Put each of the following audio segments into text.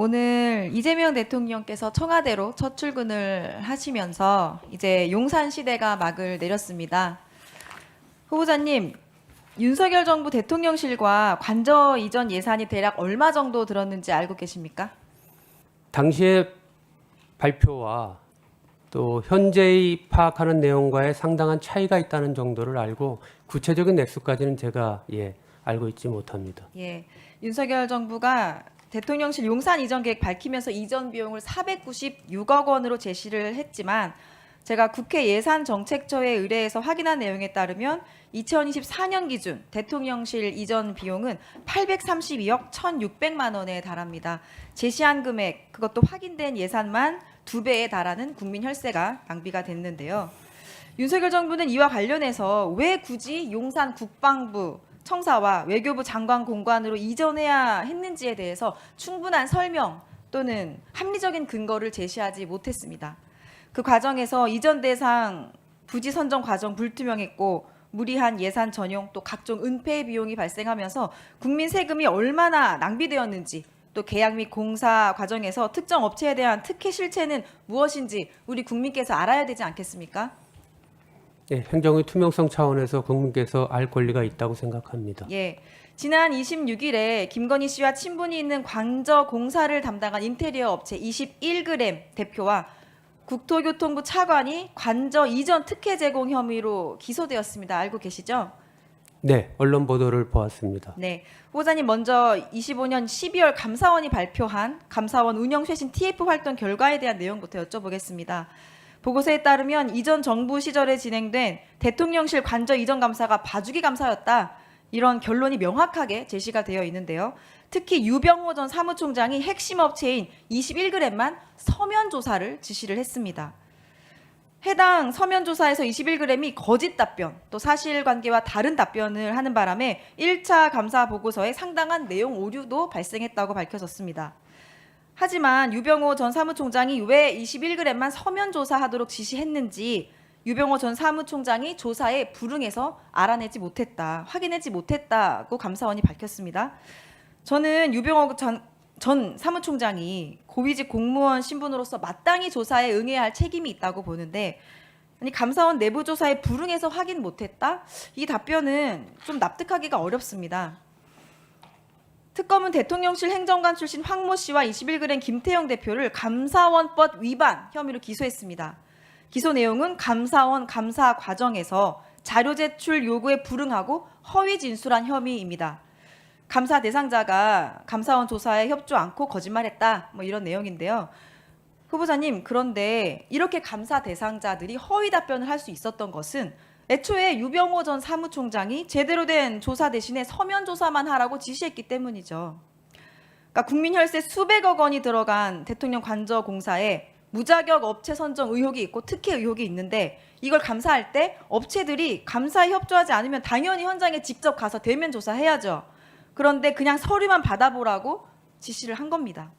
오늘 이재명 대통령께서 청와대로 첫 출근을 하시면서 이제 용산 시대가 막을 내렸습니다. 후보자님, 윤석열 정부 대통령실과 관저 이전 예산이 대략 얼마 정도 들었는지 알고 계십니까? 당시의 발표와 또 현재의 파악하는 내용과의 상당한 차이가 있다는 정도를 알고 구체적인 액수까지는 제가 알고 있지 못합니다. 예, 윤석열 정부가 대통령실 용산 이전 계획 밝히면서 이전 비용을 496억 원으로 제시를 했지만 제가 국회 예산정책처에 의뢰해서 확인한 내용에 따르면 2024년 기준 대통령실 이전 비용은 832억 1,600만 원에 달합니다. 제시한 금액, 그것도 확인된 예산만 2배에 달하는 국민 혈세가 낭비가 됐는데요. 윤석열 정부는 이와 관련해서 왜 굳이 용산 국방부 청사와 외교부 장관 공관으로 이전해야 했는지에 대해서 충분한 설명 또는 합리적인 근거를 제시하지 못했습니다. 그 과정에서 이전 대상 부지 선정 과정 불투명했고 무리한 예산 전용 또 각종 은폐 비용이 발생하면서 국민 세금이 얼마나 낭비되었는지 또 계약 및 공사 과정에서 특정 업체에 대한 특혜 실체는 무엇인지 우리 국민께서 알아야 되지 않겠습니까? 네, 행정의 투명성 차원에서 국민께서 알 권리가 있다고 생각합니다. 예. 지난 26일에 김건희 씨와 친분이 있는 관저 공사를 담당한 인테리어 업체 21g 대표와 국토교통부 차관이 관저 이전 특혜 제공 혐의로 기소되었습니다. 알고 계시죠? 네, 언론 보도를 보았습니다. 네. 후보자님, 먼저 25년 12월 감사원이 발표한 감사원 운영 쇄신 TF 활동 결과에 대한 내용부터 여쭤보겠습니다. 보고서에 따르면 이전 정부 시절에 진행된 대통령실 관저 이전 감사가 봐주기 감사였다. 이런 결론이 명확하게 제시가 되어 있는데요. 특히 유병호 전 사무총장이 핵심 업체인 21g만 서면 조사를 지시를 했습니다. 해당 서면 조사에서 21g이 거짓 답변, 또 사실관계와 다른 답변을 하는 바람에 1차 감사 보고서에 상당한 내용 오류도 발생했다고 밝혀졌습니다. 하지만 유병호 전 사무총장이 왜 21g만 서면 조사하도록 지시했는지 유병호 전 사무총장이 조사에 불응해서 알아내지 못했다, 확인하지 못했다고 감사원이 밝혔습니다. 저는 유병호 전 사무총장이 고위직 공무원 신분으로서 마땅히 조사에 응해야 할 책임이 있다고 보는데, 아니 감사원 내부 조사에 불응해서 확인 못했다? 이 답변은 좀 납득하기가 어렵습니다. 특검은 대통령실 행정관 출신 황모 씨와 21g 김태형 대표를 감사원법 위반 혐의로 기소했습니다. 기소 내용은 감사원 감사 과정에서 자료 제출 요구에 불응하고 허위 진술한 혐의입니다. 감사 대상자가 감사원 조사에 협조 않고 거짓말했다, 이런 내용인데요. 후보자님, 그런데 이렇게 감사 대상자들이 허위 답변을 할 수 있었던 것은 애초에 유병호 전 사무총장이 제대로 된 조사 대신에 서면 조사만 하라고 지시했기 때문이죠. 그러니까 국민 혈세 수백억 원이 들어간 대통령 관저 공사에 무자격 업체 선정 의혹이 있고 특혜 의혹이 있는데, 이걸 감사할 때 업체들이 감사에 협조하지 않으면 당연히 현장에 직접 가서 대면 조사해야죠. 그런데 그냥 서류만 받아보라고 지시를 한 겁니다.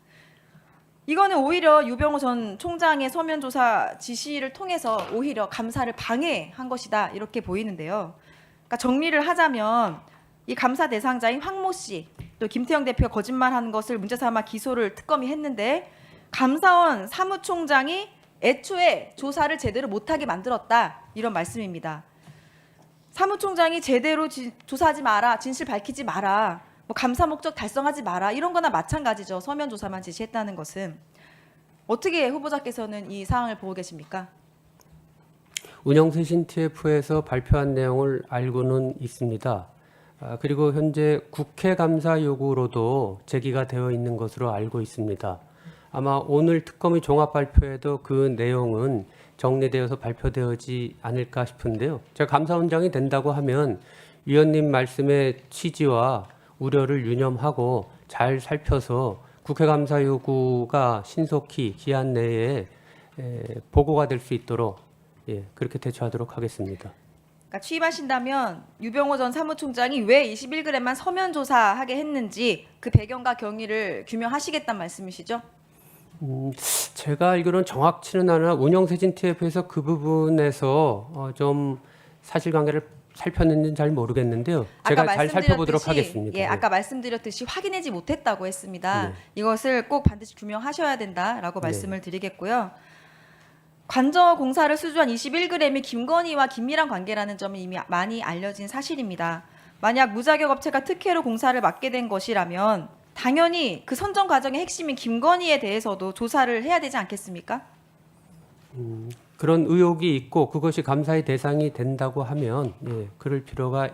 이거는 오히려 유병호 전 총장의 서면 조사 지시를 통해서 오히려 감사를 방해한 것이다, 이렇게 보이는데요. 그러니까 정리를 하자면 이 감사 대상자인 황모 씨, 또 김태형 대표가 거짓말하는 것을 문제 삼아 기소를 특검이 했는데, 감사원 사무총장이 애초에 조사를 제대로 못하게 만들었다, 이런 말씀입니다. 사무총장이 제대로 조사하지 마라, 진실 밝히지 마라, 감사 목적 달성하지 마라, 이런 거나 마찬가지죠. 서면 조사만 지시했다는 것은. 어떻게 후보자께서는 이 사항을 보고 계십니까? 운영쇄신 TF에서 발표한 내용을 알고는 있습니다. 그리고 현재 국회 감사 요구로도 제기가 되어 있는 것으로 알고 있습니다. 아마 오늘 특검의 종합 발표에도 그 내용은 정리되어서 발표되지 않을까 싶은데요. 제가 감사원장이 된다고 하면 위원님 말씀의 취지와 우려를 유념하고 잘 살펴서 국회 감사 요구가 신속히 기한 내에 보고가 될 수 있도록 그렇게 대처하도록 하겠습니다. 그러니까 취임하신다면 유병호 전 사무총장이 왜 21g만 서면 조사하게 했는지 그 배경과 경위를 규명하시겠다는 말씀이시죠? 제가 알기로는 정확치는 않아 운영쇄신 TF에서 그 부분에서 좀 사실관계를 살폈는지는 잘 모르겠는데요. 아까 제가 잘 살펴보도록 말씀드렸듯이, 하겠습니다. 예, 네. 아까 말씀드렸듯이 확인하지 못했다고 했습니다. 네. 이것을 꼭 반드시 규명하셔야 된다라고 네. 말씀을 드리겠고요. 관저 공사를 수주한 21g이 김건희와 긴밀한 관계라는 점은 이미 많이 알려진 사실입니다. 만약 무자격 업체가 특혜로 공사를 맡게 된 것이라면 당연히 그 선정 과정의 핵심인 김건희에 대해서도 조사를 해야 되지 않겠습니까? 그런 의혹이 있고 그것이 감사의 대상이 된다고 하면 예, 그럴 필요가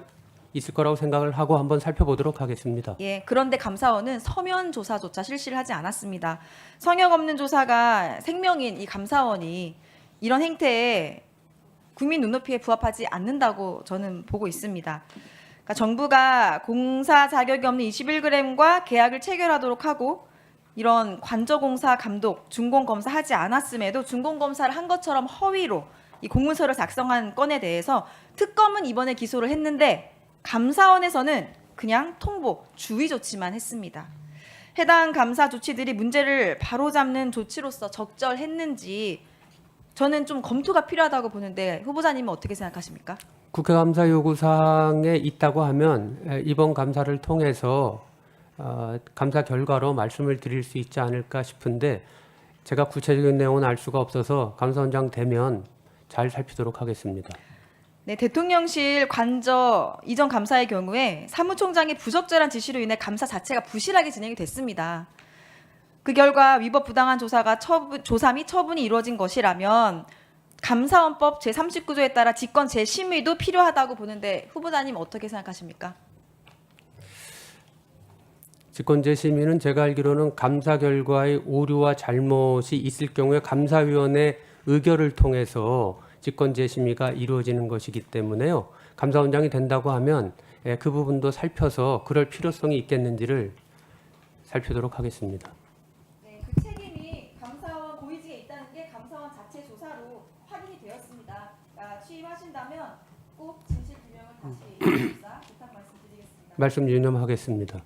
있을 거라고 생각을 하고 한번 살펴보도록 하겠습니다. 예, 그런데 감사원은 서면 조사조차 실시를 하지 않았습니다. 성역 없는 조사가 생명인 이 감사원이 이런 행태에 국민 눈높이에 부합하지 않는다고 저는 보고 있습니다. 그러니까 정부가 공사 자격이 없는 21g과 계약을 체결하도록 하고 이런 관저공사 감독, 준공검사 하지 않았음에도 준공검사를 한 것처럼 허위로 이 공문서를 작성한 건에 대해서 특검은 이번에 기소를 했는데 감사원에서는 그냥 통보, 주의 조치만 했습니다. 해당 감사 조치들이 문제를 바로잡는 조치로서 적절했는지 저는 좀 검토가 필요하다고 보는데 후보자님은 어떻게 생각하십니까? 국회감사 요구사항에 있다고 하면 이번 감사를 통해서 감사 결과로 말씀을 드릴 수 있지 않을까 싶은데 제가 구체적인 내용은 알 수가 없어서 감사원장 되면 잘 살피도록 하겠습니다. 네, 대통령실 관저 이전 감사의 경우에 사무총장의 부적절한 지시로 인해 감사 자체가 부실하게 진행이 됐습니다. 그 결과 위법 부당한 조사 및 처분이 이루어진 것이라면 감사원법 제39조에 따라 직권 재심의도 필요하다고 보는데 후보자님 어떻게 생각하십니까? 직권재심의는 제가 알기로는 감사 결과의 오류와 잘못이 있을 경우에 감사위원회 의결을 통해서 직권재심의가 이루어지는 것이기 때문에요. 감사원장이 된다고 하면 그 부분도 살펴서 그럴 필요성이 있겠는지를 살피도록 하겠습니다. 네, 그 책임이 감사원 고위직에 있다는 게 감사원 자체 조사로 확인이 되었습니다. 취임하신다면 꼭 진실 규명을 다시 부탁 말씀드리겠습니다. 말씀 유념하겠습니다.